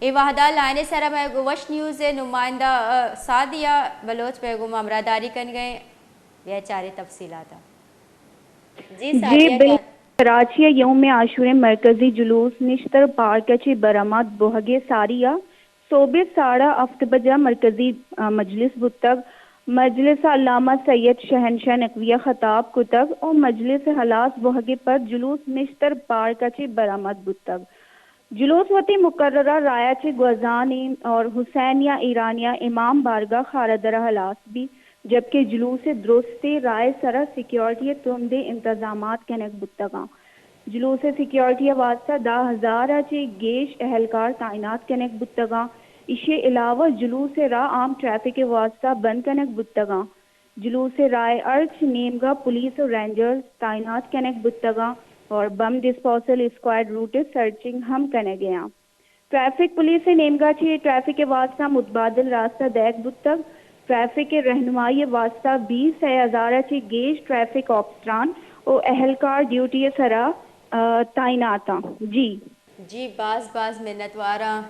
ای وحدہ لائن سرا میں وش نیوز نمائندہ سعدیہ بلوچ بیگم امراداری کن گئے یہ چارے تفصیلات جی جی سعدیہ بل کیا کراچی یوم عاشور مرکزی جلوس نشتر پارکچی برآمد بہگے ساریہ صوبے ساڑہ افت بجا مرکزی مجلس بتگ مجلس علامہ سید شہنشاہ نقویہ خطاب کتگ اور مجلس حلاس بہگے پر جلوس نشتر پارکچی برآمد بتگ جلوس وتی مقررہ رایہ گوزانی اور حسینیہ ایرانیہ امام بارگاہ خاردرہ حلاس بھی جبکہ جلوس درستی رائے سرا سیکیورٹی تمدے انتظامات کنک بتگاں جلوس سیکیورٹی واسطہ 10,000 چی گیش اہلکار تعینات کنک بتگاں اسے علاوہ جلوس راہ عام ٹریفک واسطہ بند کنک بتگاں جلوس رائے ارچ نیمگا پولیس اور رینجرز تعینات کنک بتگاں اور bomb disposal squad route searching ہم کنے گیا ٹریفک پولیس نیمگا چی ٹریفک کے واسطہ متبادل راستہ دیکھ بتگ ٹریفک کے رہنمائی واسطہ 20,000 چی گیش ٹریفک آفسران اور اہلکار ڈیوٹی سرا تعینات جی جی بعض منت وارا